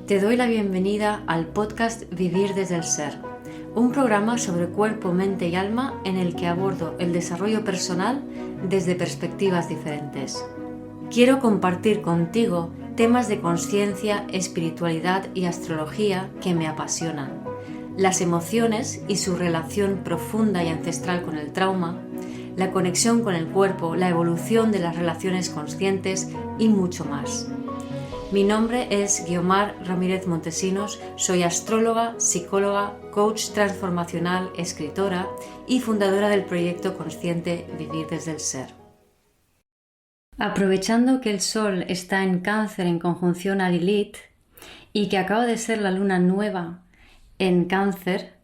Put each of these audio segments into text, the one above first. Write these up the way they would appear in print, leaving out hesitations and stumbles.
Te doy la bienvenida al podcast Vivir desde el Ser, un programa sobre cuerpo, mente y alma en el que abordo el desarrollo personal desde perspectivas diferentes. Quiero compartir contigo temas de conciencia, espiritualidad y astrología que me apasionan, las emociones y su relación profunda y ancestral con el trauma, la conexión con el cuerpo, la evolución de las relaciones conscientes y mucho más. Mi nombre es Guiomar Ramírez Montesinos, soy astróloga, psicóloga, coach transformacional, escritora y fundadora del proyecto consciente Vivir desde el Ser. Aprovechando que el Sol está en Cáncer en conjunción a Lilith y que acaba de ser la luna nueva en Cáncer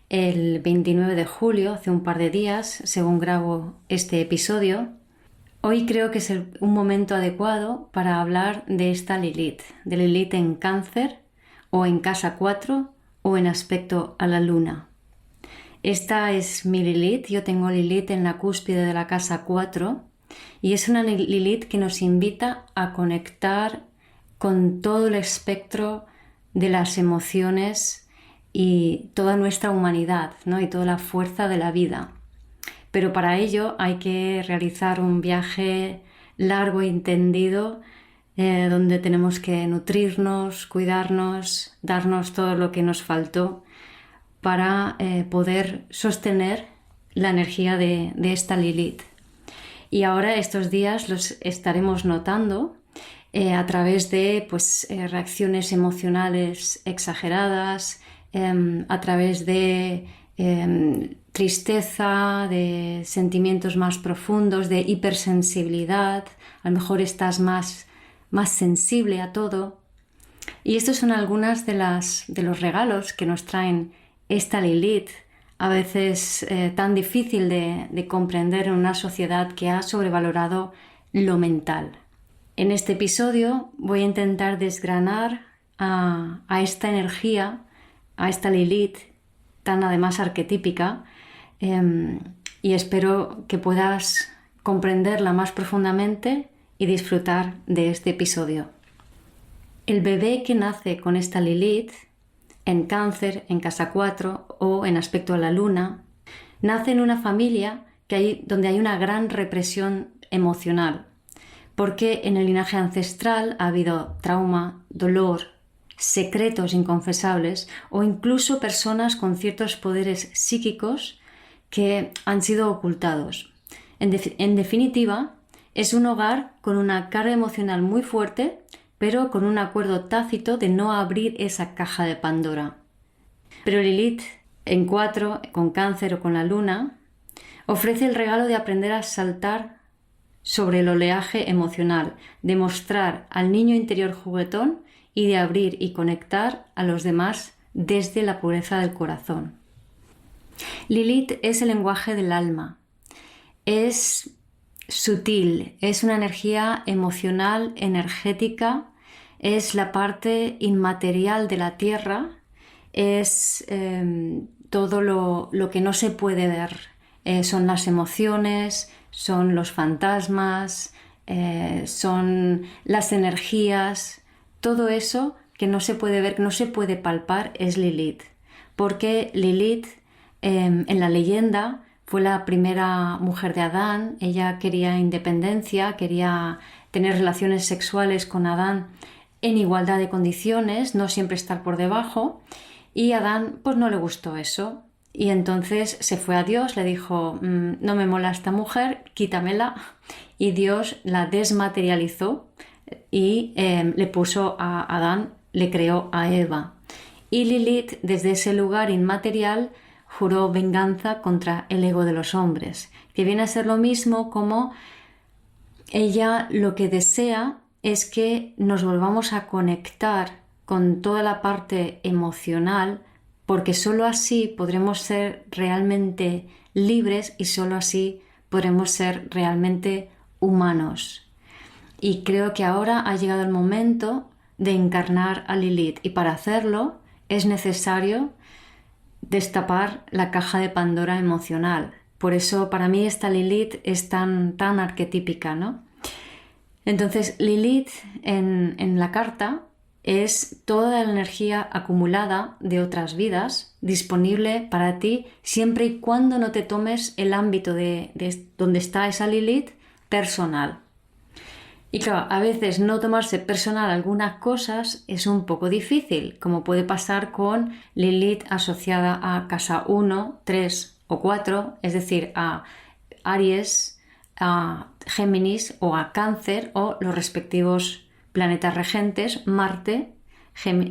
el 29 de julio, hace un par de días, según grabo este episodio, hoy creo que es un momento adecuado para hablar de esta Lilith, de Lilith en Cáncer o en casa 4 o en aspecto a la luna. Esta es mi Lilith, yo tengo Lilith en la cúspide de la casa 4 y es una Lilith que nos invita a conectar con todo el espectro de las emociones y toda nuestra humanidad, ¿no? Y toda la fuerza de la vida. Pero para ello hay que realizar un viaje largo y tendido donde tenemos que nutrirnos, cuidarnos, darnos todo lo que nos faltó para poder sostener la energía de esta Lilith. Y ahora estos días los estaremos notando a través de reacciones emocionales exageradas, a través de tristeza, de sentimientos más profundos, de hipersensibilidad. A lo mejor estás más sensible a todo. Y estos son algunos de los regalos que nos traen esta Lilith, a veces tan difícil de comprender en una sociedad que ha sobrevalorado lo mental. En este episodio voy a intentar desgranar a esta energía, a esta Lilith, tan además arquetípica, y espero que puedas comprenderla más profundamente y disfrutar de este episodio. El bebé que nace con esta Lilith, en Cáncer, en casa 4 o en aspecto a la luna, nace en una familia donde hay una gran represión emocional, porque en el linaje ancestral ha habido trauma, dolor, secretos inconfesables o incluso personas con ciertos poderes psíquicos que han sido ocultados. En definitiva, es un hogar con una carga emocional muy fuerte, pero con un acuerdo tácito de no abrir esa caja de Pandora. Pero Lilith, en 4, con Cáncer o con la luna, ofrece el regalo de aprender a saltar sobre el oleaje emocional, de mostrar al niño interior juguetón y de abrir y conectar a los demás desde la pureza del corazón. Lilith es el lenguaje del alma, es sutil, es una energía emocional, energética, es la parte inmaterial de la tierra, es todo lo que no se puede ver, son las emociones, son los fantasmas, son las energías. Todo eso que no se puede ver, que no se puede palpar es Lilith, porque Lilith en la leyenda fue la primera mujer de Adán. Ella quería independencia, quería tener relaciones sexuales con Adán en igualdad de condiciones, no siempre estar por debajo, y a Adán pues no le gustó eso. Y entonces se fue a Dios, le dijo, no me mola esta mujer, quítamela, y Dios la desmaterializó y le puso a Adán, le creó a Eva. Y Lilith, desde ese lugar inmaterial, juró venganza contra el ego de los hombres, que viene a ser lo mismo como ella lo que desea es que nos volvamos a conectar con toda la parte emocional, porque sólo así podremos ser realmente libres y sólo así podremos ser realmente humanos. Y creo que ahora ha llegado el momento de encarnar a Lilith, y para hacerlo es necesario destapar la caja de Pandora emocional. Por eso para mí esta Lilith es tan arquetípica, ¿no? Entonces Lilith en la carta es toda la energía acumulada de otras vidas disponible para ti siempre y cuando no te tomes el ámbito de donde está esa Lilith personal. Y claro, a veces no tomarse personal algunas cosas es un poco difícil, como puede pasar con Lilith asociada a casa 1, 3 o 4, es decir, a Aries, a Géminis o a Cáncer o los respectivos planetas regentes, Marte,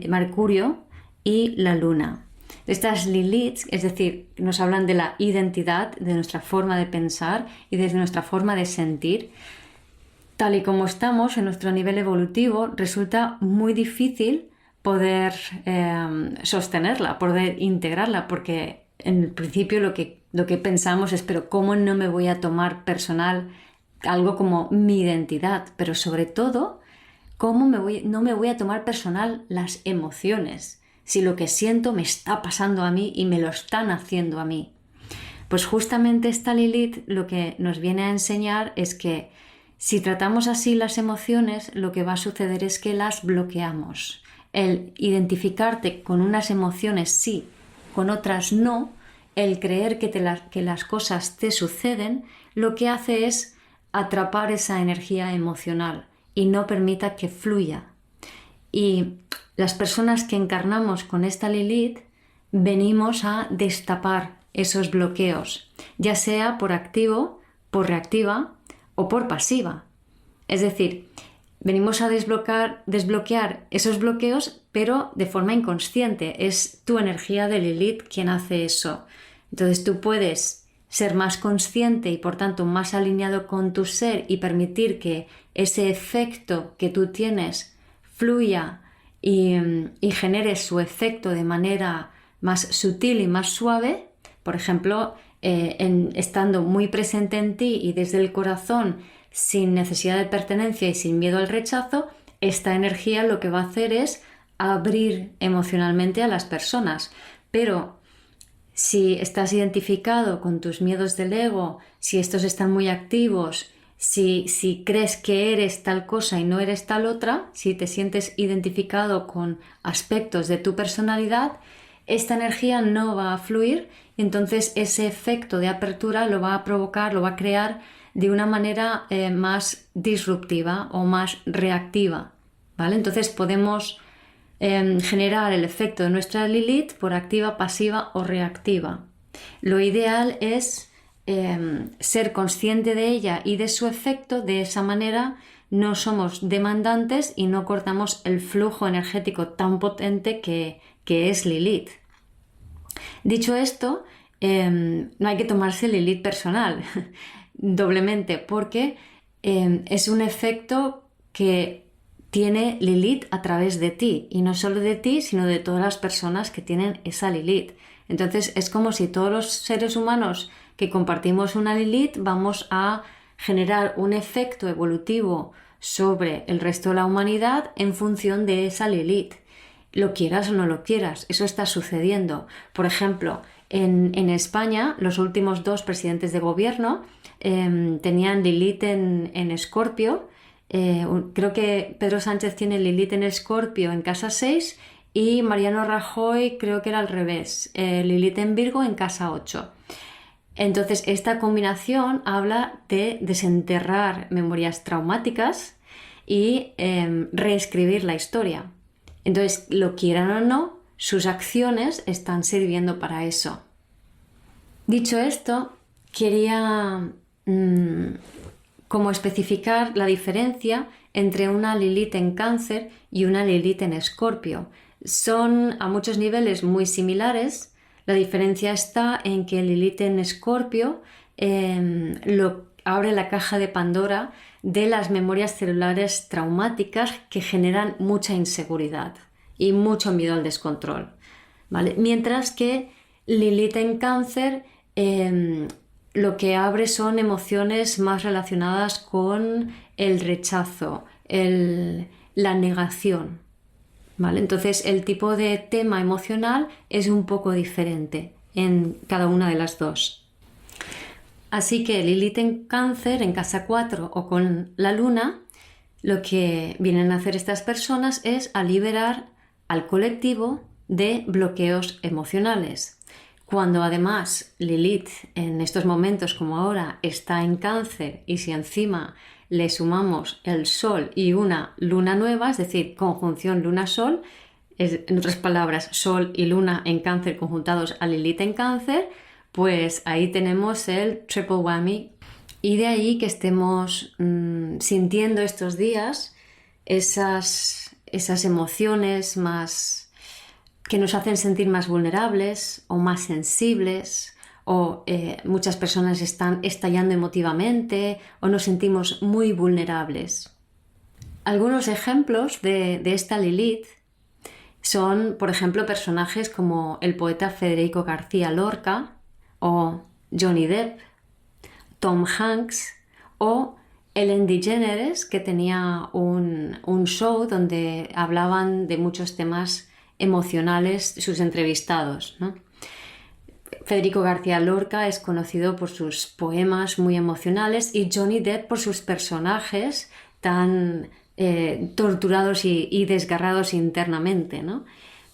Mercurio y la Luna. Estas Liliths, es decir, nos hablan de la identidad, de nuestra forma de pensar y de nuestra forma de sentir. Tal y como estamos en nuestro nivel evolutivo, resulta muy difícil poder sostenerla, poder integrarla, porque en el principio lo que pensamos es, pero ¿cómo no me voy a tomar personal algo como mi identidad? Pero sobre todo, ¿cómo no me voy a tomar personal las emociones? Si lo que siento me está pasando a mí y me lo están haciendo a mí. Pues justamente esta Lilith lo que nos viene a enseñar es que si tratamos así las emociones, lo que va a suceder es que las bloqueamos. El identificarte con unas emociones sí, con otras no, el creer que las cosas te suceden, lo que hace es atrapar esa energía emocional y no permita que fluya. Y las personas que encarnamos con esta Lilith venimos a destapar esos bloqueos, ya sea por activo, por reactiva o por pasiva. Es decir, venimos a desbloquear esos bloqueos, pero de forma inconsciente. Es tu energía de Lilith quien hace eso. Entonces tú puedes ser más consciente y por tanto más alineado con tu ser y permitir que ese efecto que tú tienes fluya y genere su efecto de manera más sutil y más suave. Por ejemplo, estando muy presente en ti y desde el corazón, sin necesidad de pertenencia y sin miedo al rechazo, esta energía lo que va a hacer es abrir emocionalmente a las personas. Pero si estás identificado con tus miedos del ego, si estos están muy activos, si crees que eres tal cosa y no eres tal otra, si te sientes identificado con aspectos de tu personalidad, esta energía no va a fluir y entonces ese efecto de apertura lo va a provocar, lo va a crear de una manera más disruptiva o más reactiva, ¿vale? Entonces podemos generar el efecto de nuestra Lilith por activa, pasiva o reactiva. Lo ideal es ser consciente de ella y de su efecto. De esa manera no somos demandantes y no cortamos el flujo energético tan potente que es Lilith. Dicho esto, no hay que tomarse Lilith personal doblemente, porque es un efecto que tiene Lilith a través de ti, y no solo de ti, sino de todas las personas que tienen esa Lilith. Entonces es como si todos los seres humanos que compartimos una Lilith vamos a generar un efecto evolutivo sobre el resto de la humanidad en función de esa Lilith. Lo quieras o no lo quieras, eso está sucediendo. Por ejemplo, en España, los últimos 2 presidentes de gobierno tenían Lilith en Escorpio. Creo que Pedro Sánchez tiene Lilith en Escorpio en casa 6 y Mariano Rajoy creo que era al revés, Lilith en Virgo en casa 8. Entonces, esta combinación habla de desenterrar memorias traumáticas y reescribir la historia. Entonces, lo quieran o no, sus acciones están sirviendo para eso. Dicho esto, quería como especificar la diferencia entre una Lilith en Cáncer y una Lilith en Escorpio. Son a muchos niveles muy similares. La diferencia está en que Lilith en Escorpio abre la caja de Pandora de las memorias celulares traumáticas que generan mucha inseguridad y mucho miedo al descontrol, ¿vale? Mientras que Lilith en Cáncer lo que abre son emociones más relacionadas con el rechazo, la negación, ¿vale? Entonces el tipo de tema emocional es un poco diferente en cada una de las dos. Así que Lilith en Cáncer, en casa 4 o con la Luna, lo que vienen a hacer estas personas es a liberar al colectivo de bloqueos emocionales. Cuando además Lilith en estos momentos como ahora está en Cáncer y si encima le sumamos el Sol y una luna nueva, es decir, conjunción luna-sol, en otras palabras, Sol y Luna en Cáncer conjuntados a Lilith en Cáncer, pues ahí tenemos el triple whammy. Y de ahí que estemos sintiendo estos días esas emociones más que nos hacen sentir más vulnerables o más sensibles, o muchas personas están estallando emotivamente o nos sentimos muy vulnerables. Algunos ejemplos de esta Lilith son, por ejemplo, personajes como el poeta Federico García Lorca o Johnny Depp, Tom Hanks o Ellen DeGeneres, que tenía un show donde hablaban de muchos temas emocionales sus entrevistados, ¿no? Federico García Lorca es conocido por sus poemas muy emocionales y Johnny Depp por sus personajes tan torturados y desgarrados internamente, ¿no?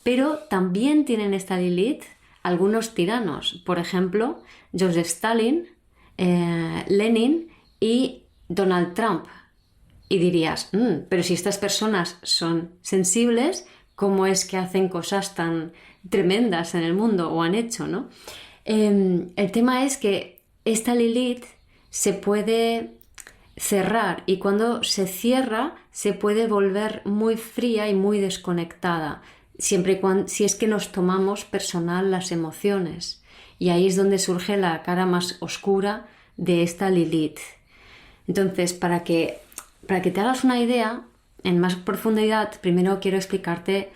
Pero también tienen esta Lilith algunos tiranos, por ejemplo, Joseph Stalin, Lenin y Donald Trump. Y dirías, pero si estas personas son sensibles, ¿cómo es que hacen cosas tan tremendas en el mundo o han hecho, ¿no? El tema es que esta Lilith se puede cerrar y cuando se cierra se puede volver muy fría y muy desconectada, siempre y cuando, si es que nos tomamos personal las emociones. Y ahí es donde surge la cara más oscura de esta Lilith. Entonces, para que te hagas una idea, en más profundidad, primero quiero explicarte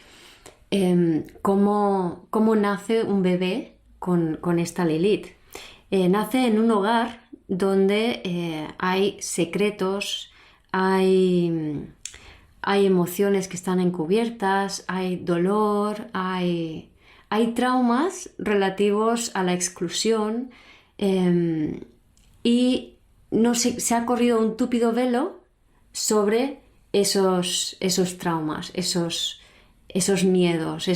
cómo nace un bebé con esta Lilith. Nace en un hogar donde hay secretos, hay emociones que están encubiertas, hay dolor, hay traumas relativos a la exclusión y no se ha corrido un túpido velo sobre esos traumas, esos miedos,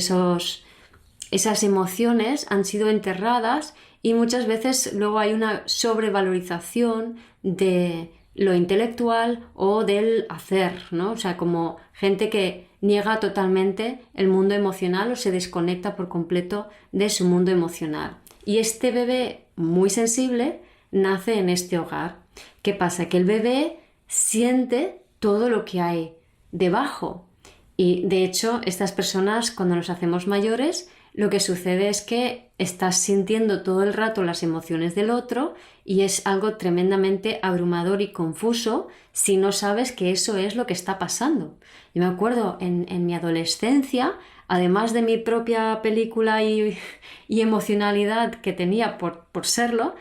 esas emociones han sido enterradas y muchas veces luego hay una sobrevalorización de lo intelectual o del hacer, ¿no? O sea, como gente que niega totalmente el mundo emocional o se desconecta por completo de su mundo emocional. Y este bebé muy sensible nace en este hogar. ¿Qué pasa? Que el bebé siente todo lo que hay debajo. Y de hecho, estas personas, cuando nos hacemos mayores, lo que sucede es que estás sintiendo todo el rato las emociones del otro y es algo tremendamente abrumador y confuso si no sabes que eso es lo que está pasando. Yo me acuerdo en mi adolescencia, además de mi propia película y emocionalidad que tenía por serlo,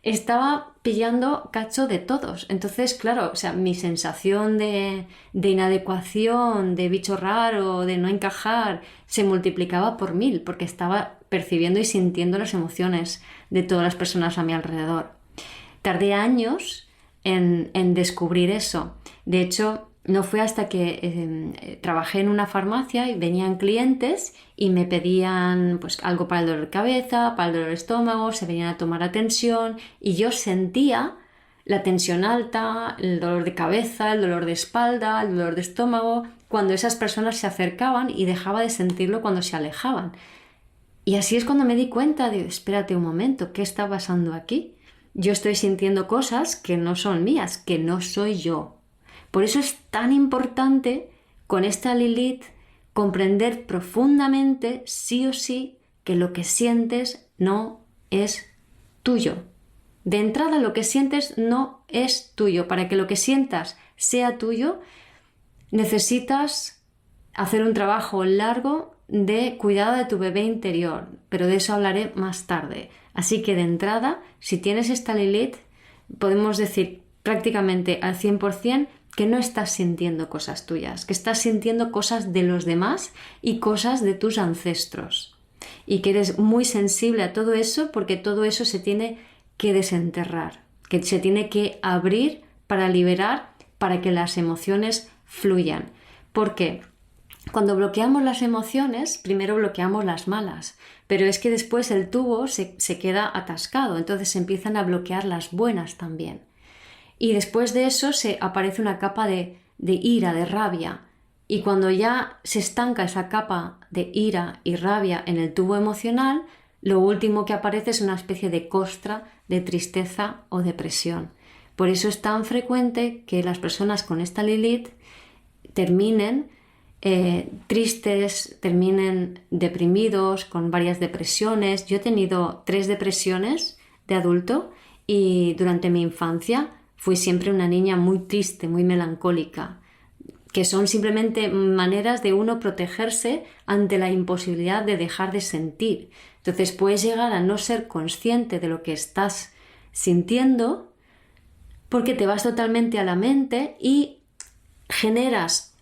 estaba pillando cacho de todos. Entonces, claro, o sea, mi sensación de inadecuación, de bicho raro, de no encajar, se multiplicaba por 1000 porque estaba percibiendo y sintiendo las emociones de todas las personas a mi alrededor. Tardé años en descubrir eso. De hecho, no fue hasta que trabajé en una farmacia y venían clientes y me pedían pues, algo para el dolor de cabeza, para el dolor de estómago, se venían a tomar la tensión y yo sentía la tensión alta, el dolor de cabeza, el dolor de espalda, el dolor de estómago, cuando esas personas se acercaban y dejaba de sentirlo cuando se alejaban. Y así es cuando me di cuenta de, espérate un momento, ¿qué está pasando aquí? Yo estoy sintiendo cosas que no son mías, que no soy yo. Por eso es tan importante con esta Lilith comprender profundamente, sí o sí, que lo que sientes no es tuyo. De entrada, lo que sientes no es tuyo. Para que lo que sientas sea tuyo, necesitas hacer un trabajo largo de cuidado de tu bebé interior, pero de eso hablaré más tarde. Así que de entrada, si tienes esta Lilith, podemos decir prácticamente al 100% que no estás sintiendo cosas tuyas, que estás sintiendo cosas de los demás y cosas de tus ancestros. Y que eres muy sensible a todo eso porque todo eso se tiene que desenterrar, que se tiene que abrir para liberar, para que las emociones fluyan. ¿Por qué? Cuando bloqueamos las emociones, primero bloqueamos las malas, pero es que después el tubo se queda atascado, entonces se empiezan a bloquear las buenas también. Y después de eso aparece una capa de ira, de rabia. Y cuando ya se estanca esa capa de ira y rabia en el tubo emocional, lo último que aparece es una especie de costra de tristeza o depresión. Por eso es tan frecuente que las personas con esta Lilith terminen tristes, terminen deprimidos, con varias depresiones. Yo he tenido 3 depresiones de adulto y durante mi infancia fui siempre una niña muy triste, muy melancólica, que son simplemente maneras de uno protegerse ante la imposibilidad de dejar de sentir. Entonces puedes llegar a no ser consciente de lo que estás sintiendo porque te vas totalmente a la mente y generas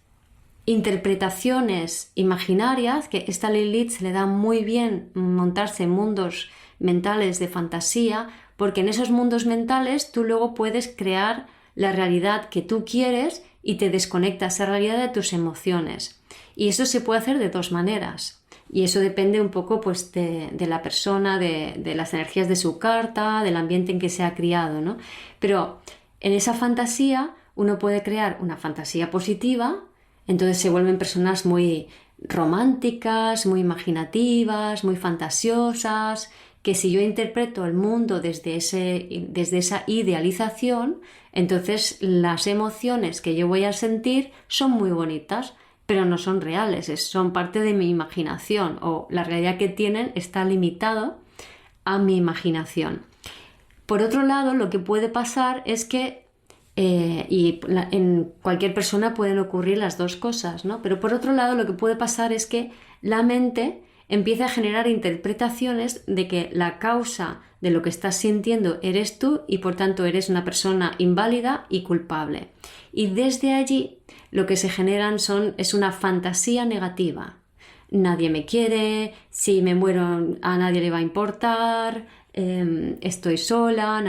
interpretaciones imaginarias, que esta Lilith se le da muy bien montarse en mundos mentales de fantasía, porque en esos mundos mentales tú luego puedes crear la realidad que tú quieres y te desconectas esa realidad de tus emociones. Y eso se puede hacer de 2 maneras. Y eso depende un poco pues, de la persona, de las energías de su carta, del ambiente en que se ha criado, ¿no? Pero en esa fantasía uno puede crear una fantasía positiva, entonces se vuelven personas muy románticas, muy imaginativas, muy fantasiosas, que si yo interpreto el mundo desde esa idealización, entonces las emociones que yo voy a sentir son muy bonitas, pero no son reales, son parte de mi imaginación, o la realidad que tienen está limitado a mi imaginación. Por otro lado, lo que puede pasar es que en cualquier persona pueden ocurrir las 2 cosas, ¿no? Pero por otro lado, lo que puede pasar es que la mente empieza a generar interpretaciones de que la causa de lo que estás sintiendo eres tú y por tanto eres una persona inválida y culpable. Y desde allí lo que se generan es una fantasía negativa. Nadie me quiere, si me muero a nadie le va a importar, estoy sola,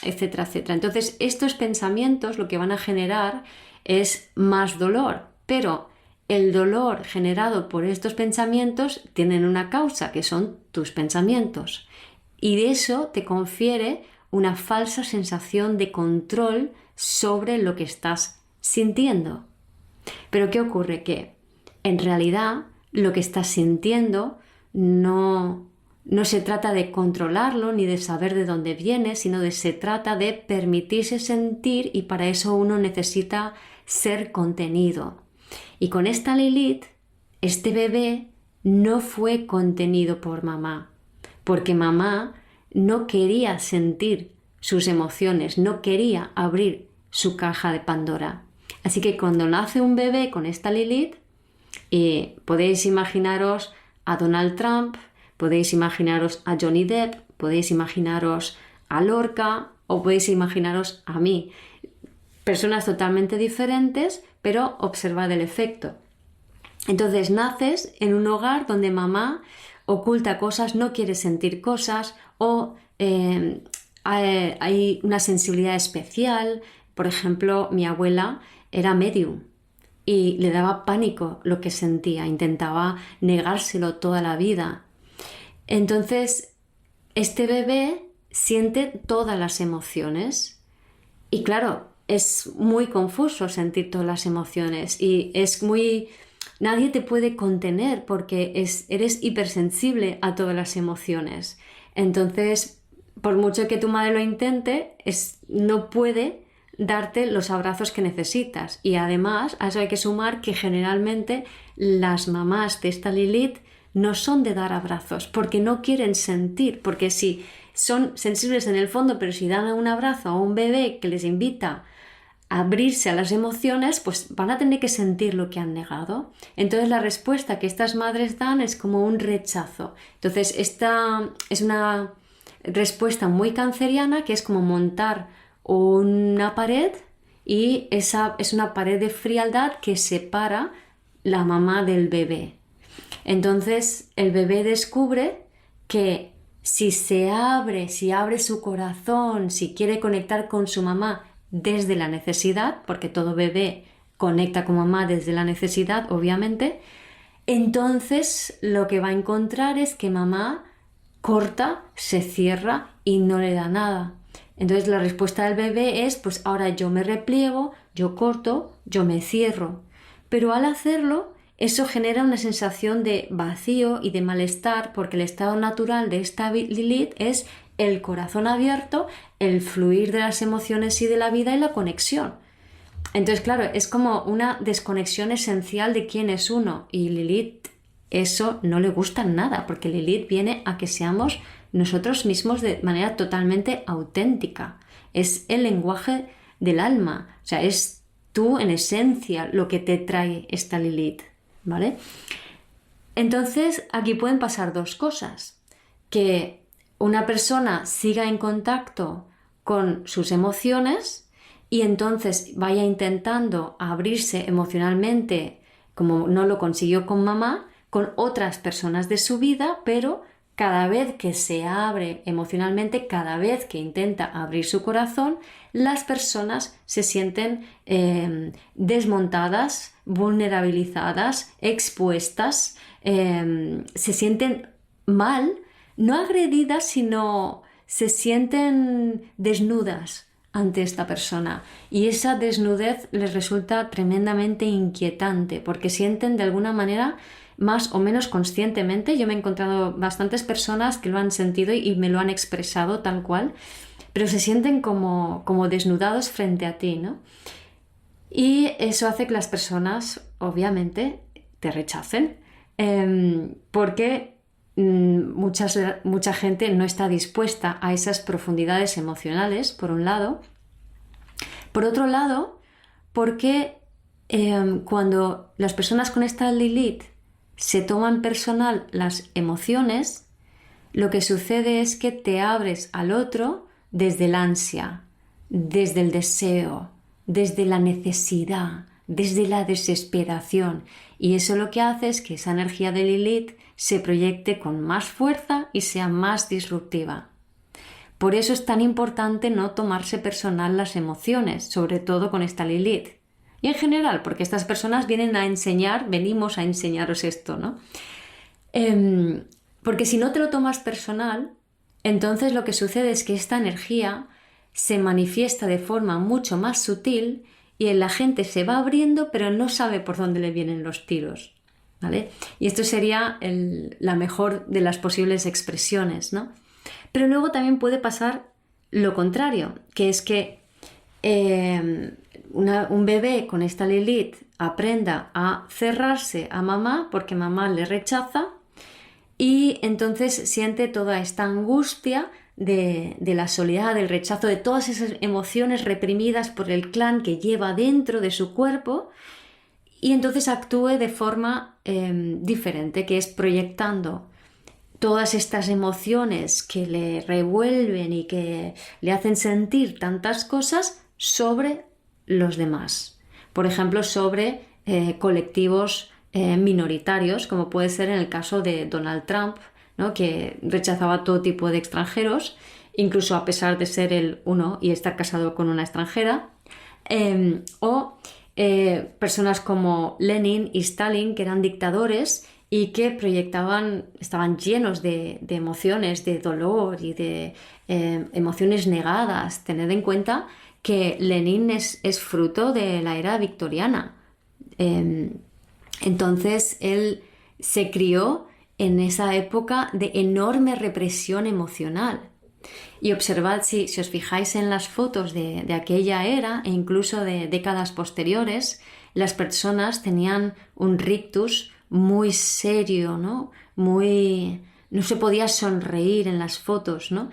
etcétera, etcétera. Entonces estos pensamientos lo que van a generar es más dolor, pero el dolor generado por estos pensamientos tienen una causa, que son tus pensamientos. Y de eso te confiere una falsa sensación de control sobre lo que estás sintiendo. Pero ¿qué ocurre? Que en realidad lo que estás sintiendo no se trata de controlarlo ni de saber de dónde viene, sino se trata de permitirse sentir, y para eso uno necesita ser contenido. Y con esta Lilith, este bebé no fue contenido por mamá, porque mamá no quería sentir sus emociones, no quería abrir su caja de Pandora. Así que cuando nace un bebé con esta Lilith, podéis imaginaros a Donald Trump, podéis imaginaros a Johnny Depp, podéis imaginaros a Lorca o podéis imaginaros a mí. Personas totalmente diferentes, pero observad el efecto. Entonces naces en un hogar donde mamá oculta cosas, no quiere sentir cosas, o hay una sensibilidad especial. Por ejemplo, mi abuela era medium y le daba pánico lo que sentía, intentaba negárselo toda la vida. Entonces, este bebé siente todas las emociones y claro, es muy confuso sentir todas las emociones y nadie te puede contener porque eres hipersensible a todas las emociones. Entonces, por mucho que tu madre lo intente, no puede darte los abrazos que necesitas. Y además, a eso hay que sumar que generalmente las mamás de esta Lilith no son de dar abrazos porque no quieren sentir, porque sí, son sensibles en el fondo, pero si dan un abrazo a un bebé que les invita a abrirse a las emociones, pues van a tener que sentir lo que han negado. Entonces la respuesta que estas madres dan es como un rechazo. Entonces esta es una respuesta muy canceriana, que es como montar una pared, y esa es una pared de frialdad que separa la mamá del bebé. Entonces el bebé descubre que si abre su corazón, si quiere conectar con su mamá desde la necesidad, porque todo bebé conecta con mamá desde la necesidad, obviamente, entonces lo que va a encontrar es que mamá corta, se cierra y no le da nada. Entonces la respuesta del bebé es, pues ahora yo me repliego, yo corto, yo me cierro. Pero al hacerlo, eso genera una sensación de vacío y de malestar, porque el estado natural de esta Lilith es el corazón abierto, el fluir de las emociones y de la vida y la conexión. Entonces, claro, es como una desconexión esencial de quién es uno, y Lilith eso no le gusta nada, porque Lilith viene a que seamos nosotros mismos de manera totalmente auténtica. Es el lenguaje del alma, o sea, es tú en esencia lo que te trae esta Lilith, ¿vale? Entonces, aquí pueden pasar dos cosas: que una persona siga en contacto con sus emociones y entonces vaya intentando abrirse emocionalmente, como no lo consiguió con mamá, con otras personas de su vida, pero cada vez que se abre emocionalmente, cada vez que intenta abrir su corazón, las personas se sienten desmontadas, vulnerabilizadas, expuestas, se sienten mal, no agredidas, sino se sienten desnudas ante esta persona, y esa desnudez les resulta tremendamente inquietante porque sienten de alguna manera, más o menos conscientemente, yo me he encontrado bastantes personas que lo han sentido y me lo han expresado tal cual, pero se sienten como desnudados frente a ti, ¿no? Y eso hace que las personas obviamente te rechacen, porque mucha gente no está dispuesta a esas profundidades emocionales, por un lado. Por otro lado, porque cuando las personas con esta Lilith se toman personal las emociones, lo que sucede es que te abres al otro desde el ansia, desde el deseo, desde la necesidad, desde la desesperación. Y eso lo que hace es que esa energía de Lilith se proyecte con más fuerza y sea más disruptiva. Por eso es tan importante no tomarse personal las emociones, sobre todo con esta Lilith. Y en general, porque estas personas venimos a enseñaros esto, ¿no? Porque si no te lo tomas personal, entonces lo que sucede es que esta energía se manifiesta de forma mucho más sutil y la gente se va abriendo, pero no sabe por dónde le vienen los tiros, ¿vale? Y esto sería la mejor de las posibles expresiones, ¿no? Pero luego también puede pasar lo contrario, que es que un bebé con esta Lilith aprenda a cerrarse a mamá porque mamá le rechaza, y entonces siente toda esta angustia de la soledad, del rechazo, de todas esas emociones reprimidas por el clan que lleva dentro de su cuerpo, y entonces actúe de forma diferente, que es proyectando todas estas emociones que le revuelven y que le hacen sentir tantas cosas sobre los demás. Por ejemplo, sobre colectivos minoritarios, como puede ser en el caso de Donald Trump, ¿no? Que rechazaba todo tipo de extranjeros, incluso a pesar de ser el uno y estar casado con una extranjera, o personas como Lenin y Stalin, que eran dictadores y que estaban llenos de emociones, de dolor y de emociones negadas. Tened en cuenta que Lenin es fruto de la era victoriana. Entonces él se crió en esa época de enorme represión emocional. Y observad, si os fijáis en las fotos de aquella era e incluso de décadas posteriores, las personas tenían un rictus muy serio, ¿no? No se podía sonreír en las fotos, ¿no?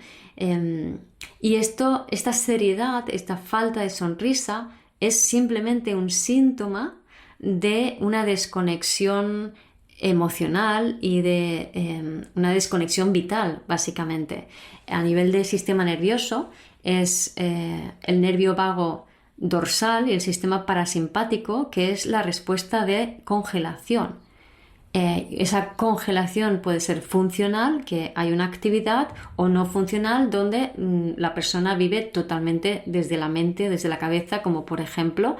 Y esta seriedad, esta falta de sonrisa, es simplemente un síntoma de una desconexión emocional y de una desconexión vital, básicamente. A nivel del sistema nervioso es el nervio vago dorsal y el sistema parasimpático, que es la respuesta de congelación. Esa congelación puede ser funcional, que hay una actividad, o no funcional, donde la persona vive totalmente desde la mente, desde la cabeza, como por ejemplo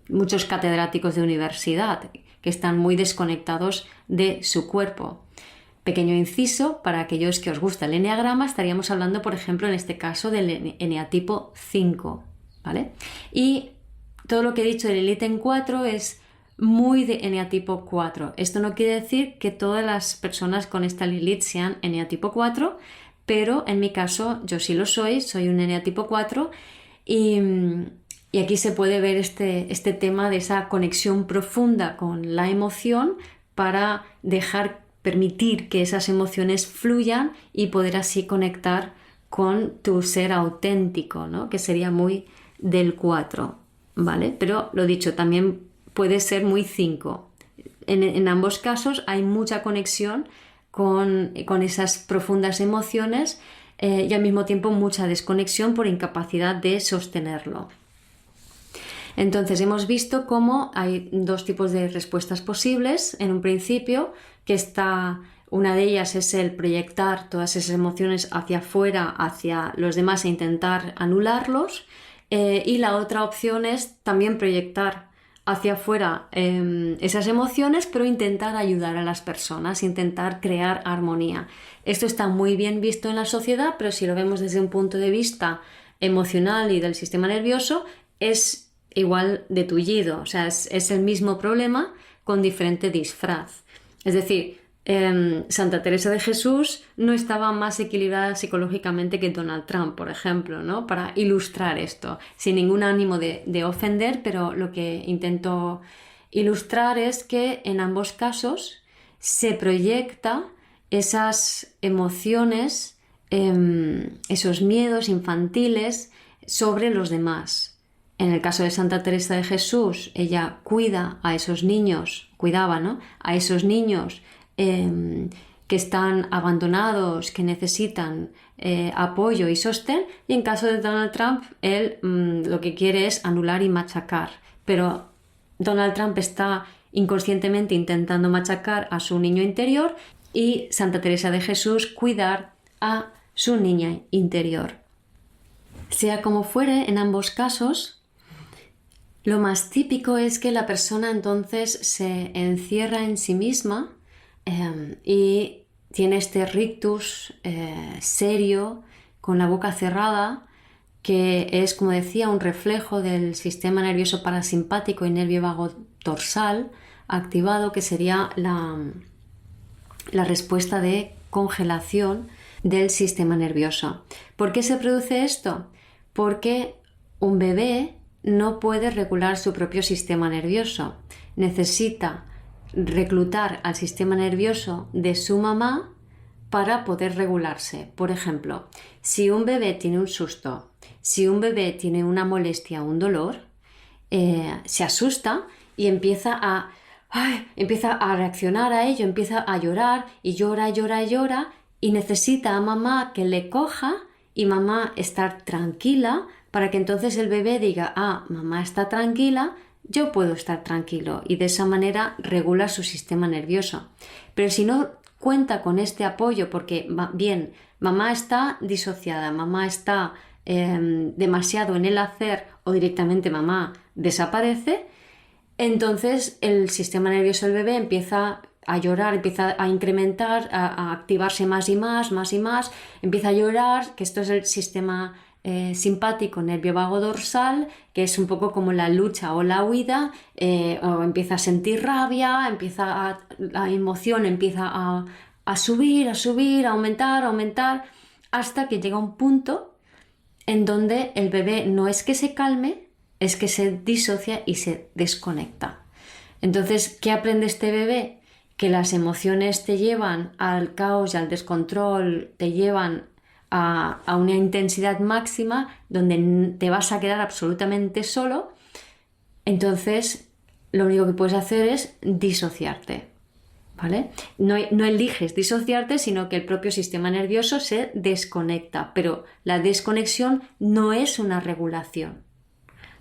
muchos catedráticos de universidad que están muy desconectados de su cuerpo. Pequeño inciso, para aquellos que os gusta el eneagrama, estaríamos hablando, por ejemplo, en este caso del eneatipo 5, ¿vale? Y todo lo que he dicho del Lilith en 4 es muy de eneatipo 4. Esto no quiere decir que todas las personas con esta Lilith sean eneatipo 4, pero en mi caso yo sí lo soy un eneatipo 4 y aquí se puede ver este tema de esa conexión profunda con la emoción para permitir que esas emociones fluyan y poder así conectar con tu ser auténtico, ¿no? Que sería muy del 4, ¿vale? Pero lo dicho, también puede ser muy 5. En ambos casos hay mucha conexión con esas profundas emociones y al mismo tiempo mucha desconexión por incapacidad de sostenerlo. Entonces hemos visto cómo hay dos tipos de respuestas posibles en un principio, que una de ellas es el proyectar todas esas emociones hacia afuera, hacia los demás e intentar anularlos, y la otra opción es también proyectar hacia afuera esas emociones, pero intentar ayudar a las personas, intentar crear armonía. Esto está muy bien visto en la sociedad, pero si lo vemos desde un punto de vista emocional y del sistema nervioso, es igual de tullido, o sea, es el mismo problema con diferente disfraz. Es decir, Santa Teresa de Jesús no estaba más equilibrada psicológicamente que Donald Trump, por ejemplo, ¿no? Para ilustrar esto, sin ningún ánimo de ofender, pero lo que intento ilustrar es que en ambos casos se proyecta esas emociones, esos miedos infantiles sobre los demás. En el caso de Santa Teresa de Jesús, ella cuidaba, ¿no? A esos niños que están abandonados, que necesitan apoyo y sostén, y en caso de Donald Trump, él lo que quiere es anular y machacar. Pero Donald Trump está inconscientemente intentando machacar a su niño interior y Santa Teresa de Jesús cuidar a su niña interior. Sea como fuere, en ambos casos, lo más típico es que la persona entonces se encierra en sí misma y tiene este rictus serio, con la boca cerrada, que es, como decía, un reflejo del sistema nervioso parasimpático y nervio vago dorsal activado, que sería la respuesta de congelación del sistema nervioso. ¿Por qué se produce esto? Porque un bebé no puede regular su propio sistema nervioso. Necesita reclutar al sistema nervioso de su mamá para poder regularse. Por ejemplo, si un bebé tiene un susto, si un bebé tiene una molestia o un dolor, se asusta y empieza a reaccionar a ello, empieza a llorar y llora y necesita a mamá que le coja y mamá estar tranquila para que entonces el bebé diga, mamá está tranquila, yo puedo estar tranquilo, y de esa manera regula su sistema nervioso. Pero si no cuenta con este apoyo, porque bien, mamá está disociada, mamá está demasiado en el hacer o directamente mamá desaparece, entonces el sistema nervioso del bebé empieza a llorar, empieza a incrementar, a activarse más y más, empieza a llorar, que esto es el sistema simpático, nervio vago dorsal, que es un poco como la lucha o la huida, o empieza a sentir rabia, la emoción empieza a subir, a aumentar, hasta que llega un punto en donde el bebé no es que se calme, es que se disocia y se desconecta. Entonces, ¿qué aprende este bebé? Que las emociones te llevan al caos y al descontrol, te llevan a una intensidad máxima donde te vas a quedar absolutamente solo. Entonces lo único que puedes hacer es disociarte, ¿vale? No eliges disociarte, sino que el propio sistema nervioso se desconecta, pero la desconexión no es una regulación,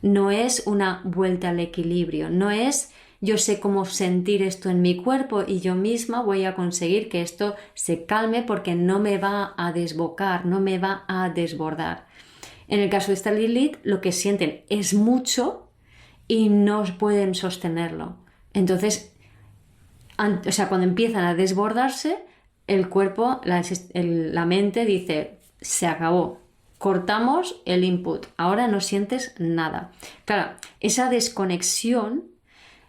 no es una vuelta al equilibrio, no es yo sé cómo sentir esto en mi cuerpo y yo misma voy a conseguir que esto se calme porque no me va a desbocar, no me va a desbordar. En el caso de esta Lilith, lo que sienten es mucho y no pueden sostenerlo. Entonces, cuando empiezan a desbordarse, el cuerpo, la mente dice, se acabó, cortamos el input, ahora no sientes nada. Claro, esa desconexión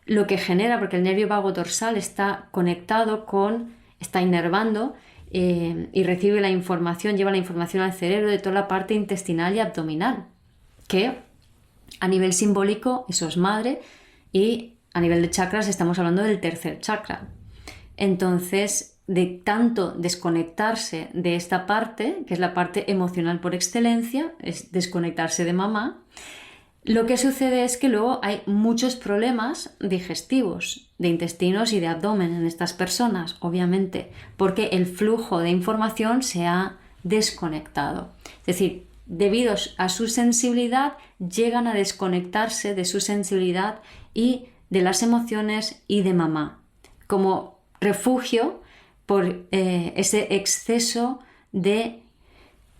lo que genera, porque el nervio vago dorsal está conectado está inervando y recibe la información, lleva la información al cerebro de toda la parte intestinal y abdominal, que a nivel simbólico eso es madre, y a nivel de chakras estamos hablando del tercer chakra. Entonces, de tanto desconectarse de esta parte, que es la parte emocional por excelencia, es desconectarse de mamá, lo que sucede es que luego hay muchos problemas digestivos, de intestinos y de abdomen en estas personas, obviamente, porque el flujo de información se ha desconectado. Es decir, debido a su sensibilidad, llegan a desconectarse de su sensibilidad y de las emociones y de mamá, como refugio por ese exceso de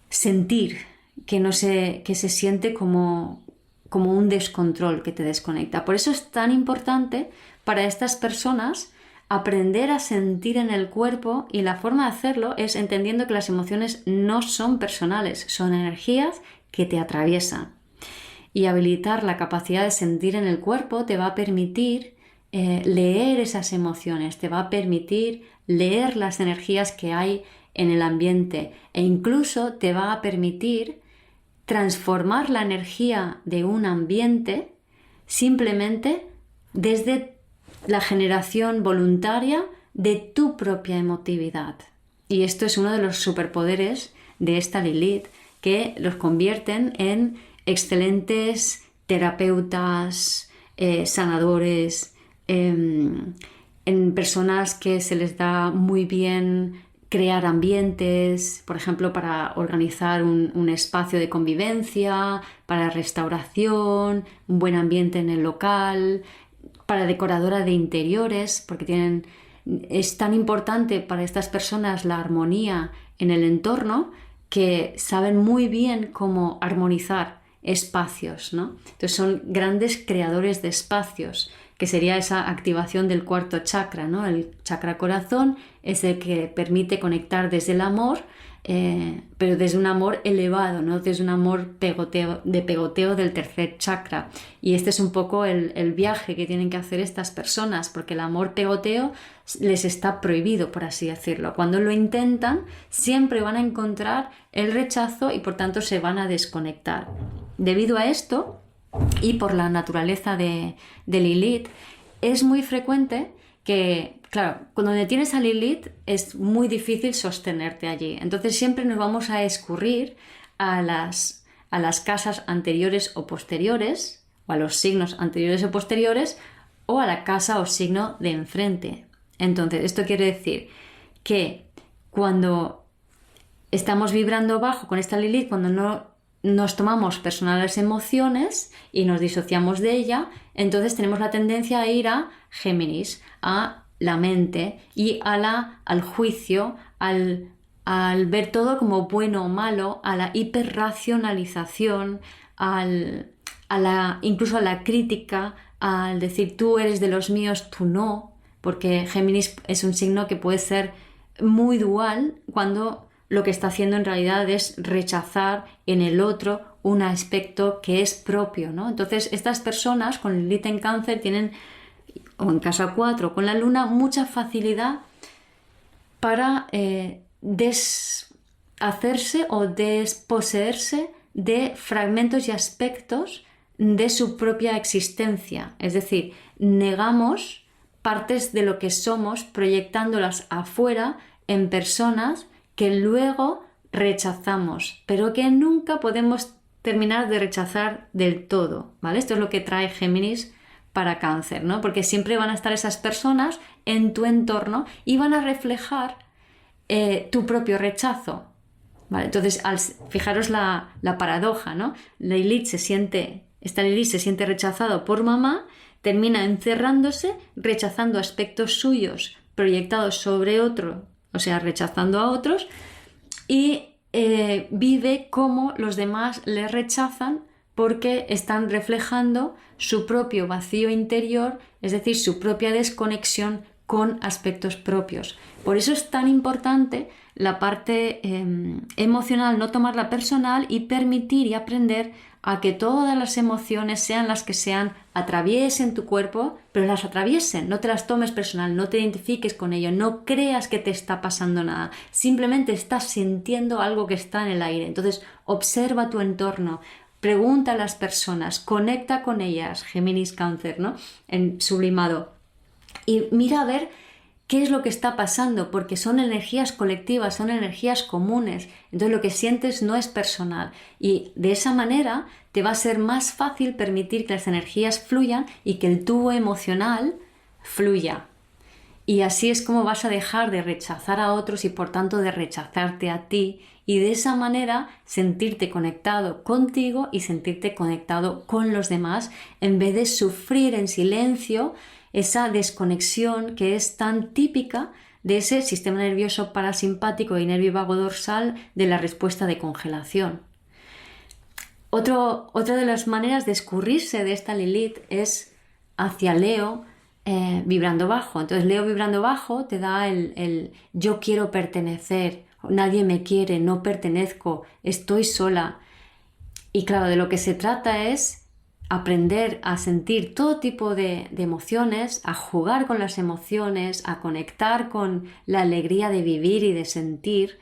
sentir que se siente como un descontrol que te desconecta. Por eso es tan importante para estas personas aprender a sentir en el cuerpo, y la forma de hacerlo es entendiendo que las emociones no son personales, son energías que te atraviesan. Y habilitar la capacidad de sentir en el cuerpo te va a permitir leer esas emociones, te va a permitir leer las energías que hay en el ambiente, e incluso te va a permitir transformar la energía de un ambiente simplemente desde la generación voluntaria de tu propia emotividad. Y esto es uno de los superpoderes de esta Lilith, que los convierten en excelentes terapeutas, sanadores, en personas que se les da muy bien crear ambientes, por ejemplo, para organizar un espacio de convivencia, para restauración, un buen ambiente en el local, para decoradora de interiores, porque es tan importante para estas personas la armonía en el entorno, que saben muy bien cómo armonizar espacios, ¿no? Entonces son grandes creadores de espacios, que sería esa activación del cuarto chakra, ¿no? El chakra corazón es el que permite conectar desde el amor, pero desde un amor elevado, ¿no? Desde un amor pegoteo del tercer chakra. Y este es un poco el viaje que tienen que hacer estas personas, porque el amor pegoteo les está prohibido, por así decirlo. Cuando lo intentan, siempre van a encontrar el rechazo y por tanto se van a desconectar. Debido a esto, y por la naturaleza de Lilith, es muy frecuente que, claro, cuando tienes a Lilith es muy difícil sostenerte allí. Entonces siempre nos vamos a escurrir a las casas anteriores o posteriores, o a los signos anteriores o posteriores, o a la casa o signo de enfrente. Entonces, esto quiere decir que cuando estamos vibrando bajo con esta Lilith, cuando no nos tomamos personales emociones y nos disociamos de ella, entonces tenemos la tendencia a ir a Géminis, a la mente y al juicio, al ver todo como bueno o malo, a la hiperracionalización, incluso a la crítica, al decir tú eres de los míos, tú no, porque Géminis es un signo que puede ser muy dual cuando lo que está haciendo en realidad es rechazar en el otro un aspecto que es propio, ¿no? Entonces, estas personas con Lilith en Cáncer tienen, o en casa 4 con la Luna, mucha facilidad para deshacerse o desposeerse de fragmentos y aspectos de su propia existencia. Es decir, negamos partes de lo que somos proyectándolas afuera en personas que luego rechazamos, pero que nunca podemos terminar de rechazar del todo, ¿vale? Esto es lo que trae Géminis para Cáncer, ¿no? Porque siempre van a estar esas personas en tu entorno y van a reflejar tu propio rechazo, ¿vale? Entonces, fijaros la paradoja, ¿no? Esta Lilith se siente rechazado por mamá, termina encerrándose, rechazando aspectos suyos proyectados sobre otro, o sea, rechazando a otros, y vive cómo los demás le rechazan porque están reflejando su propio vacío interior, es decir, su propia desconexión con aspectos propios. Por eso es tan importante la parte emocional, no tomarla personal y permitir y aprender a que todas las emociones, sean las que sean, atraviesen tu cuerpo, pero las atraviesen, no te las tomes personal, no te identifiques con ello, no creas que te está pasando nada, simplemente estás sintiendo algo que está en el aire. Entonces observa tu entorno, pregunta a las personas, conecta con ellas, Géminis Cáncer, ¿no? En sublimado. Y mira a ver qué es lo que está pasando, porque son energías colectivas, son energías comunes. Entonces lo que sientes no es personal. Y de esa manera te va a ser más fácil permitir que las energías fluyan y que el tubo emocional fluya. Y así es como vas a dejar de rechazar a otros y por tanto de rechazarte a ti. Y de esa manera sentirte conectado contigo y sentirte conectado con los demás en vez de sufrir en silencio esa desconexión que es tan típica de ese sistema nervioso parasimpático y nervio vago dorsal de la respuesta de congelación. Otra de las maneras de escurrirse de esta Lilith es hacia Leo vibrando bajo. Entonces Leo vibrando bajo te da el yo quiero pertenecer, nadie me quiere, no pertenezco, estoy sola. Y claro, de lo que se trata es aprender a sentir todo tipo de emociones, a jugar con las emociones, a conectar con la alegría de vivir y de sentir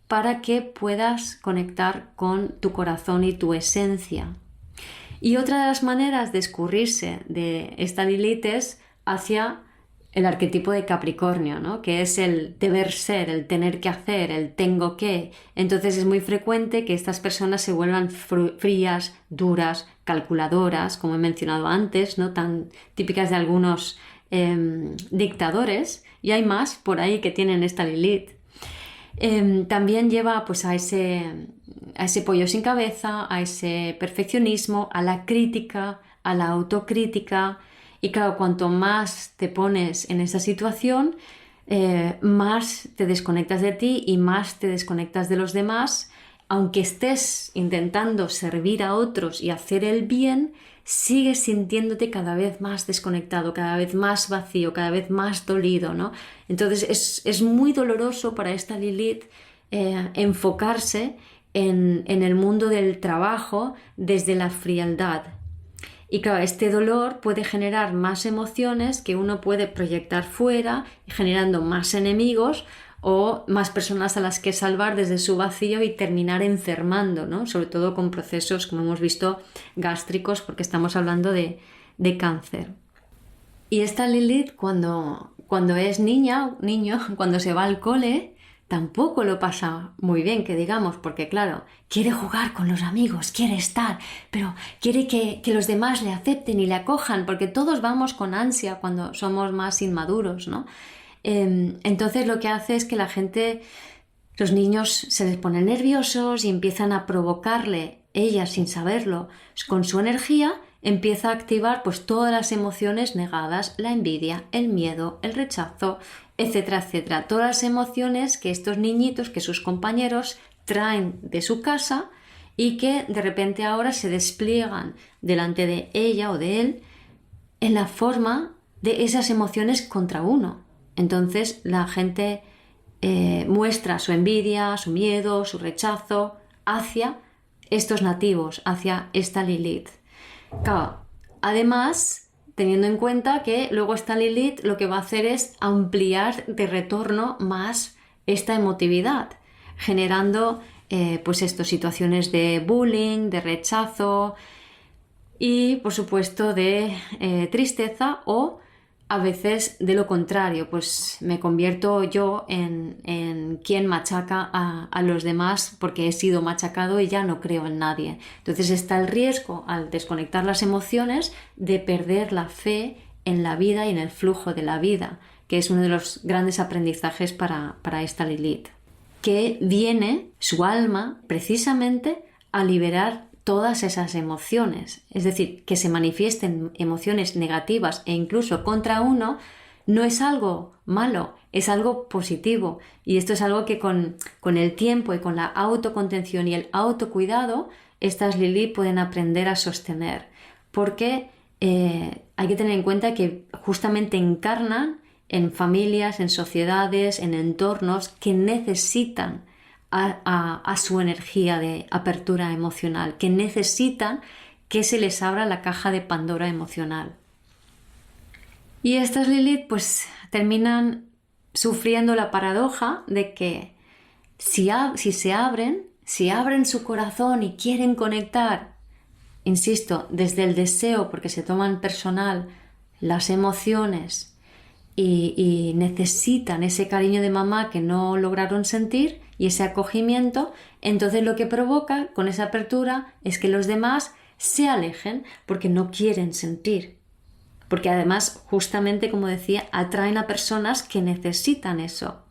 para que puedas conectar con tu corazón y tu esencia. Y otra de las maneras de escurrirse de esta Lilith es hacia el arquetipo de Capricornio, ¿no? Que es el deber ser, el tener que hacer, el tengo que. Entonces es muy frecuente que estas personas se vuelvan frías, duras, calculadoras, como he mencionado antes, ¿no? Tan típicas de algunos dictadores, y hay más por ahí que tienen esta Lilith. También lleva pues a ese pollo sin cabeza, a ese perfeccionismo, a la crítica, a la autocrítica. Y claro, cuanto más te pones en esa situación, más te desconectas de ti y más te desconectas de los demás. Aunque estés intentando servir a otros y hacer el bien, sigues sintiéndote cada vez más desconectado, cada vez más vacío, cada vez más dolido, ¿no? Entonces es muy doloroso para esta Lilith enfocarse en el mundo del trabajo desde la frialdad. Y claro, este dolor puede generar más emociones que uno puede proyectar fuera, generando más enemigos o más personas a las que salvar desde su vacío y terminar enfermando, ¿no? Sobre todo con procesos, como hemos visto, gástricos, porque estamos hablando de cáncer. Y esta Lilith, cuando es niño, cuando se va al cole, tampoco lo pasa muy bien, que digamos, porque claro, quiere jugar con los amigos, quiere estar, pero quiere que los demás le acepten y le acojan, porque todos vamos con ansia cuando somos más inmaduros, ¿no? Entonces lo que hace es que los niños se les ponen nerviosos y empiezan a provocarle, ella sin saberlo, con su energía, empieza a activar pues todas las emociones negadas, la envidia, el miedo, el rechazo, etcétera, etcétera. Todas las emociones que estos niñitos, que sus compañeros traen de su casa y que de repente ahora se despliegan delante de ella o de él en la forma de esas emociones contra uno. Entonces la gente muestra su envidia, su miedo, su rechazo hacia estos nativos, hacia esta Lilith. Claro, además, teniendo en cuenta que luego esta Lilith lo que va a hacer es ampliar de retorno más esta emotividad, generando pues situaciones de bullying, de rechazo y por supuesto de tristeza o a veces de lo contrario, pues me convierto yo en quien machaca a los demás porque he sido machacado y ya no creo en nadie. Entonces está el riesgo, al desconectar las emociones, de perder la fe en la vida y en el flujo de la vida, que es uno de los grandes aprendizajes para esta Lilith, que viene su alma precisamente a liberar todas esas emociones, es decir, que se manifiesten emociones negativas e incluso contra uno, no es algo malo, es algo positivo. Y esto es algo que con el tiempo y con la autocontención y el autocuidado, estas Lilith pueden aprender a sostener. Porque hay que tener en cuenta que justamente encarnan en familias, en sociedades, en entornos que necesitan a su energía de apertura emocional, que necesitan que se les abra la caja de Pandora emocional. Y estas Lilith pues terminan sufriendo la paradoja de que si abren su corazón y quieren conectar, insisto, desde el deseo, porque se toman personal las emociones y necesitan ese cariño de mamá que no lograron sentir y ese acogimiento, entonces lo que provoca con esa apertura es que los demás se alejen porque no quieren sentir. Porque además, justamente como decía, atraen a personas que necesitan eso.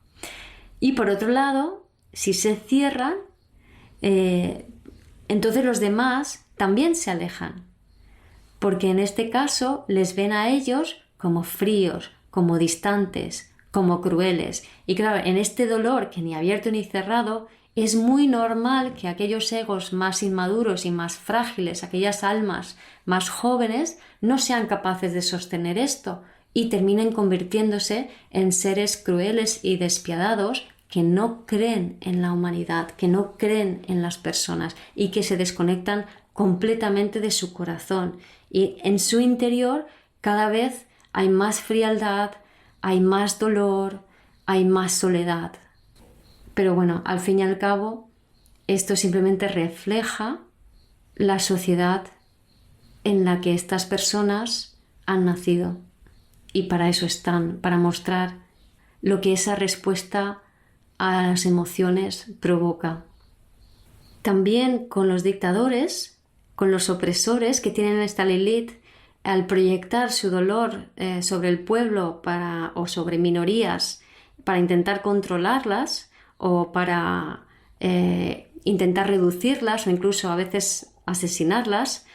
Y por otro lado, si se cierran, entonces los demás también se alejan. Porque en este caso les ven a ellos como fríos, como distantes, como crueles. Y claro, en este dolor que ni abierto ni cerrado, es muy normal que aquellos egos más inmaduros y más frágiles, aquellas almas más jóvenes, no sean capaces de sostener esto y terminen convirtiéndose en seres crueles y despiadados que no creen en la humanidad, que no creen en las personas y que se desconectan completamente de su corazón. Y en su interior cada vez hay más frialdad, hay más dolor, hay más soledad. Pero bueno, al fin y al cabo, esto simplemente refleja la sociedad en la que estas personas han nacido. Y para eso están, para mostrar lo que esa respuesta a las emociones provoca. También con los dictadores, con los opresores que tienen esta Lilith, al proyectar su dolor sobre el pueblo o sobre minorías para intentar controlarlas o para intentar reducirlas o incluso a veces asesinarlas,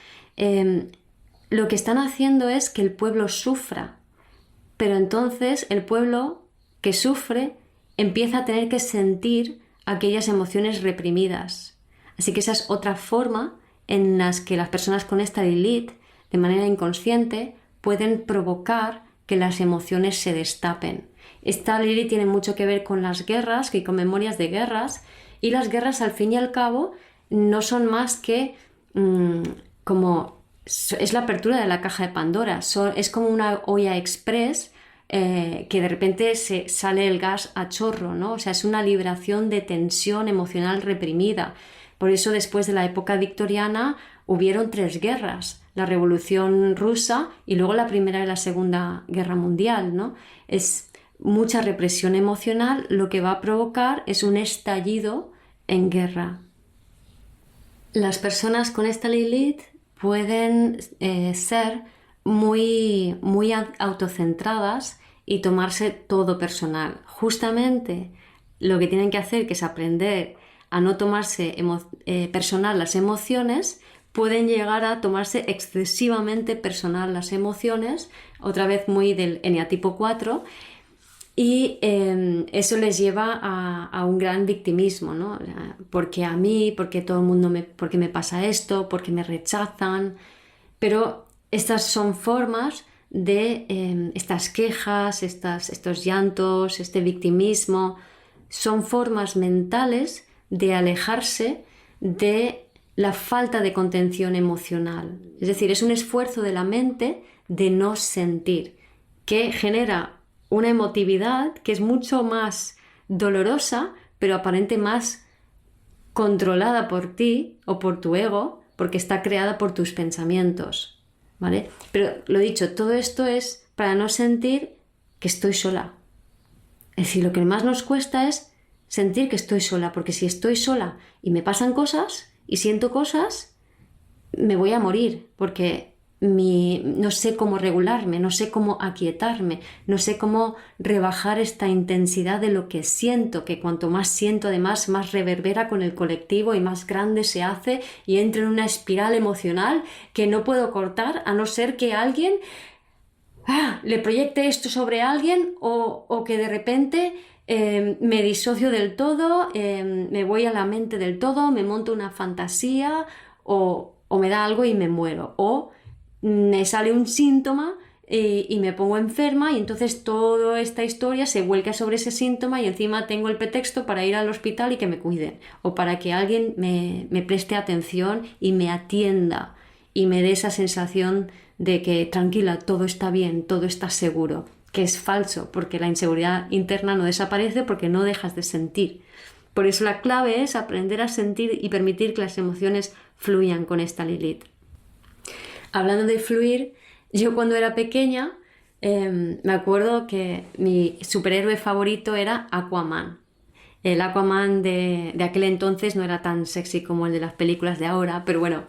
lo que están haciendo es que el pueblo sufra. Pero entonces el pueblo que sufre empieza a tener que sentir aquellas emociones reprimidas. Así que esa es otra forma en las que las personas con esta Lilith, de manera inconsciente, pueden provocar que las emociones se destapen. Esta Lilith tiene mucho que ver con las guerras y con memorias de guerras, y las guerras al fin y al cabo no son más que es la apertura de la caja de Pandora, es como una olla express que de repente sale el gas a chorro, ¿no? O sea, es una liberación de tensión emocional reprimida. Por eso después de la época victoriana hubieron 3 guerras, la Revolución Rusa y luego la Primera y la Segunda Guerra Mundial, ¿no? Es mucha represión emocional, lo que va a provocar es un estallido en guerra. Las personas con esta Lilith pueden ser muy, muy autocentradas y tomarse todo personal. Justamente lo que tienen que hacer, que es aprender a no tomarse personal las emociones, pueden llegar a tomarse excesivamente personal las emociones, otra vez muy del eneatipo 4, y eso les lleva a un gran victimismo, ¿no? Porque a mí, porque todo el mundo porque me pasa esto, porque me rechazan. Pero estas son formas de estas quejas, estos llantos, este victimismo, son formas mentales de alejarse de la falta de contención emocional. Es decir, es un esfuerzo de la mente de no sentir, que genera una emotividad que es mucho más dolorosa, pero aparente más controlada por ti o por tu ego, porque está creada por tus pensamientos, ¿vale? Pero lo dicho, todo esto es para no sentir que estoy sola. Es decir, lo que más nos cuesta es sentir que estoy sola, porque si estoy sola y me pasan cosas y siento cosas, me voy a morir, porque no sé cómo regularme, no sé cómo aquietarme, no sé cómo rebajar esta intensidad de lo que siento, que cuanto más siento además más reverbera con el colectivo y más grande se hace y entro en una espiral emocional que no puedo cortar a no ser que alguien le proyecte esto sobre alguien o que de repente me disocio del todo, me voy a la mente del todo, me monto una fantasía o me da algo y me muero. O me sale un síntoma y me pongo enferma y entonces toda esta historia se vuelca sobre ese síntoma y encima tengo el pretexto para ir al hospital y que me cuiden o para que alguien me preste atención y me atienda y me dé esa sensación de que tranquila, todo está bien, todo está seguro, que es falso porque la inseguridad interna no desaparece porque no dejas de sentir. Por eso la clave es aprender a sentir y permitir que las emociones fluyan con esta Lilith. Hablando de fluir, yo cuando era pequeña me acuerdo que mi superhéroe favorito era Aquaman. El Aquaman de aquel entonces no era tan sexy como el de las películas de ahora, pero bueno,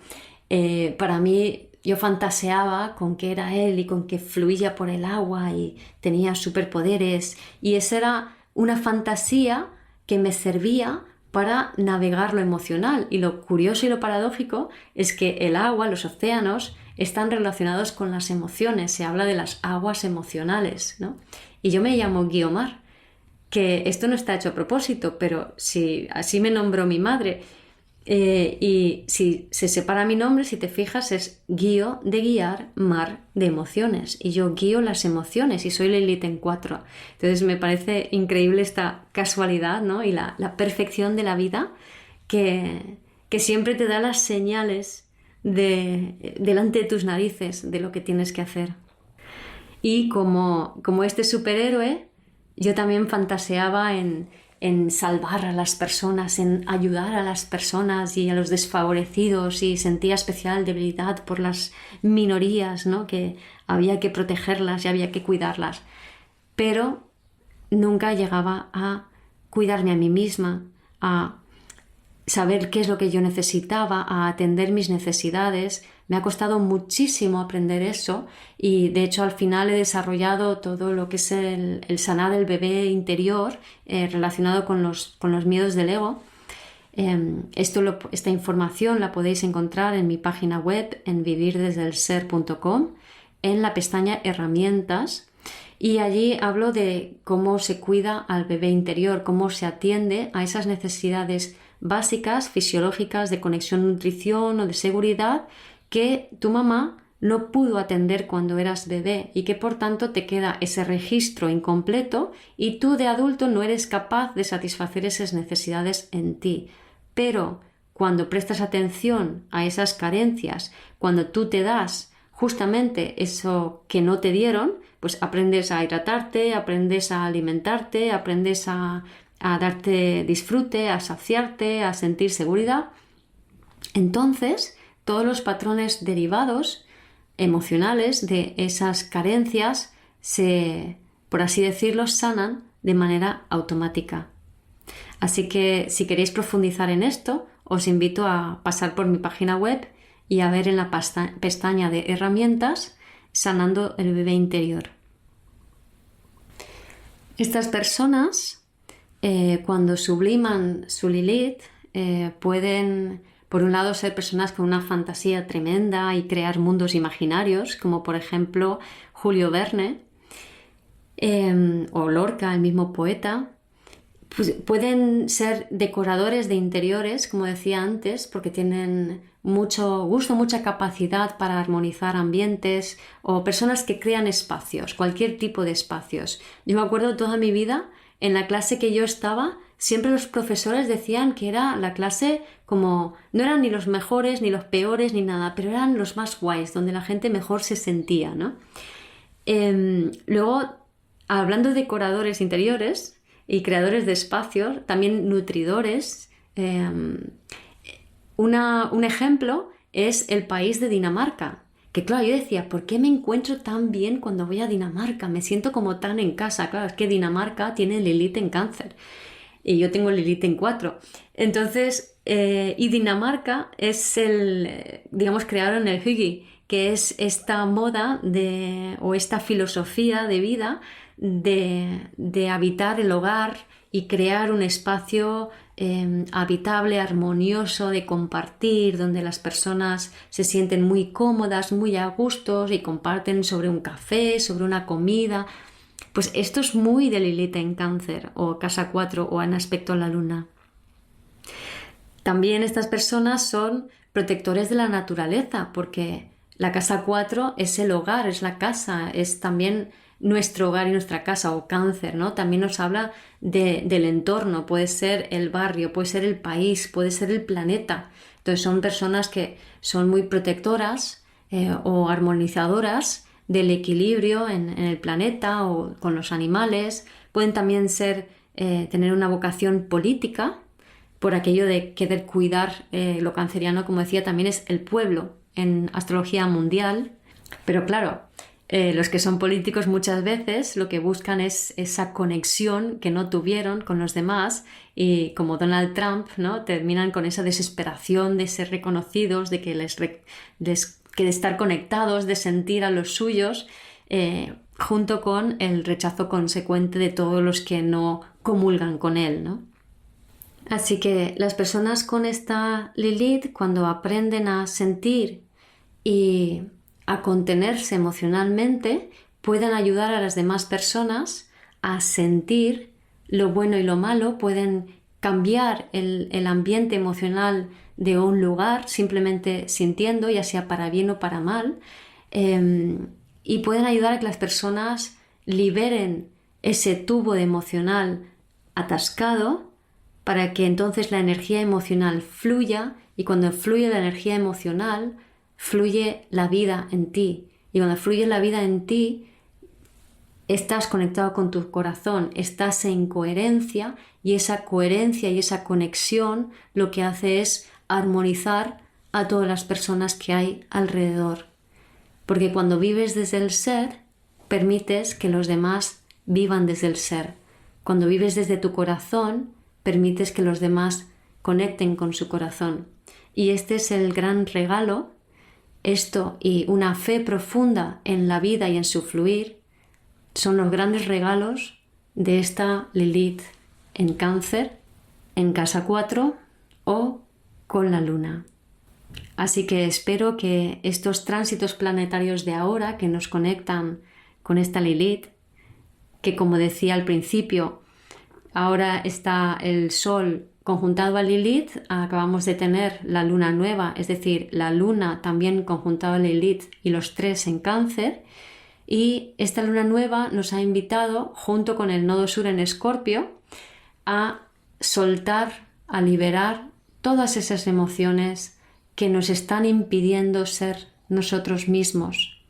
para mí yo fantaseaba con que era él y con que fluía por el agua y tenía superpoderes y esa era una fantasía que me servía para navegar lo emocional. Y lo curioso y lo paradójico es que el agua, los océanos, están relacionados con las emociones. Se habla de las aguas emocionales, ¿no? Y yo me llamo Guiomar, que esto no está hecho a propósito, pero si así me nombró mi madre. Y si se separa mi nombre, si te fijas, es guío de guiar, mar de emociones. Y yo guío las emociones y soy Lilith en 4. Entonces me parece increíble esta casualidad, ¿no? Y la perfección de la vida que siempre te da las señales delante de tus narices de lo que tienes que hacer. Y como este superhéroe, yo también fantaseaba en salvar a las personas, en ayudar a las personas y a los desfavorecidos y sentía especial debilidad por las minorías, ¿no? Que había que protegerlas y había que cuidarlas. Pero nunca llegaba a cuidarme a mí misma, a saber qué es lo que yo necesitaba, a atender mis necesidades. Me ha costado muchísimo aprender eso y de hecho al final he desarrollado todo lo que es el sanar del bebé interior relacionado con los miedos del ego. Esta información la podéis encontrar en mi página web en vivirdesdelser.com en la pestaña herramientas y allí hablo de cómo se cuida al bebé interior, cómo se atiende a esas necesidades básicas, fisiológicas, de conexión, nutrición o de seguridad que tu mamá no pudo atender cuando eras bebé y que por tanto te queda ese registro incompleto y tú de adulto no eres capaz de satisfacer esas necesidades en ti. Pero cuando prestas atención a esas carencias, cuando tú te das justamente eso que no te dieron, pues aprendes a hidratarte, aprendes a alimentarte, aprendes a darte disfrute, a saciarte, a sentir seguridad. Entonces, todos los patrones derivados emocionales de esas carencias se, por así decirlo, sanan de manera automática. Así que si queréis profundizar en esto, os invito a pasar por mi página web y a ver en la pestaña de herramientas Sanando el bebé interior. Estas personas, cuando subliman su Lilith, pueden, por un lado, ser personas con una fantasía tremenda y crear mundos imaginarios, como por ejemplo Julio Verne o Lorca, el mismo poeta. Pues pueden ser decoradores de interiores, como decía antes, porque tienen mucho gusto, mucha capacidad para armonizar ambientes, o personas que crean espacios, cualquier tipo de espacios. Yo me acuerdo toda mi vida, en la clase que yo estaba, siempre los profesores decían que era la clase como, no eran ni los mejores, ni los peores, ni nada, pero eran los más guays, donde la gente mejor se sentía, ¿no? Luego, hablando de decoradores interiores y creadores de espacios, también nutridores, un ejemplo es el país de Dinamarca. Que claro, yo decía, ¿por qué me encuentro tan bien cuando voy a Dinamarca? Me siento como tan en casa. Claro, es que Dinamarca tiene Lilith en Cáncer y yo tengo Lilith en 4. Entonces, y Dinamarca es digamos, crearon el Hygge, que es esta moda o esta filosofía de vida de habitar el hogar y crear un espacio habitable, armonioso, de compartir, donde las personas se sienten muy cómodas, muy a gusto y comparten sobre un café, sobre una comida. Pues esto es muy de Lilith en Cáncer o Casa 4 o en aspecto a la Luna. También estas personas son protectores de la naturaleza, porque la Casa 4 es el hogar, es la casa, es también nuestro hogar y nuestra casa, o Cáncer, ¿no? También nos habla del entorno, puede ser el barrio, puede ser el país, puede ser el planeta. Entonces son personas que son muy protectoras o armonizadoras del equilibrio en el planeta o con los animales. Pueden también tener una vocación política, por aquello de querer cuidar. Lo canceriano, como decía, también es el pueblo en astrología mundial. Pero claro, los que son políticos muchas veces lo que buscan es esa conexión que no tuvieron con los demás, y como Donald Trump, ¿no? Terminan con esa desesperación de ser reconocidos, de que de estar conectados, de sentir a los suyos, junto con el rechazo consecuente de todos los que no comulgan con él, ¿no? Así que las personas con esta Lilith, cuando aprenden a sentir y a contenerse emocionalmente, pueden ayudar a las demás personas a sentir lo bueno y lo malo, pueden cambiar el ambiente emocional de un lugar simplemente sintiendo, ya sea para bien o para mal, y pueden ayudar a que las personas liberen ese tubo emocional atascado, para que entonces la energía emocional fluya, y cuando fluye la energía emocional, fluye la vida en ti. Y cuando fluye la vida en ti, estás conectado con tu corazón, estás en coherencia, y esa coherencia y esa conexión lo que hace es armonizar a todas las personas que hay alrededor. Porque cuando vives desde el ser, permites que los demás vivan desde el ser. Cuando vives desde tu corazón, permites que los demás conecten con su corazón. Y este es el gran regalo, esto y una fe profunda en la vida y en su fluir, son los grandes regalos de esta Lilith en Cáncer, en Casa 4 o con la Luna. Así que espero que estos tránsitos planetarios de ahora que nos conectan con esta Lilith, que como decía al principio, ahora está el Sol conjuntado a Lilith, acabamos de tener la Luna nueva, es decir, la Luna también conjuntado a Lilith y los tres en Cáncer, y esta Luna nueva nos ha invitado, junto con el Nodo Sur en Escorpio, a soltar, a liberar todas esas emociones que nos están impidiendo ser nosotros mismos.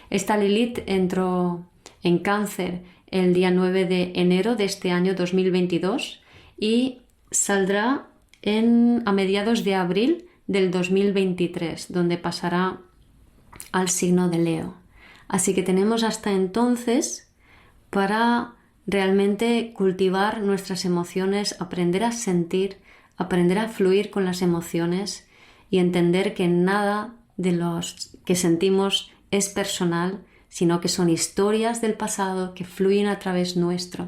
Esta Lilith entró en Cáncer el día 9 de enero de este año 2022 y saldrá a mediados de abril del 2023, donde pasará al signo de Leo. Así que tenemos hasta entonces para realmente cultivar nuestras emociones, aprender a sentir, aprender a fluir con las emociones y entender que nada de los que sentimos es personal, sino que son historias del pasado que fluyen a través nuestro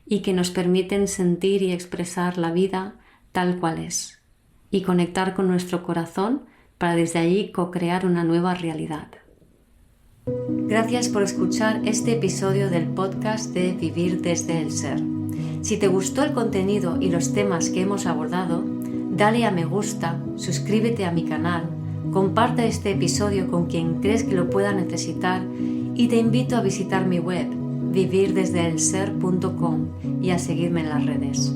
y que nos permiten sentir y expresar la vida tal cual es y conectar con nuestro corazón para desde allí co-crear una nueva realidad. Gracias por escuchar este episodio del podcast de Vivir desde el Ser. Si te gustó el contenido y los temas que hemos abordado, dale a me gusta, suscríbete a mi canal, comparte este episodio con quien crees que lo pueda necesitar y te invito a visitar mi web vivirdesdeelser.com y a seguirme en las redes.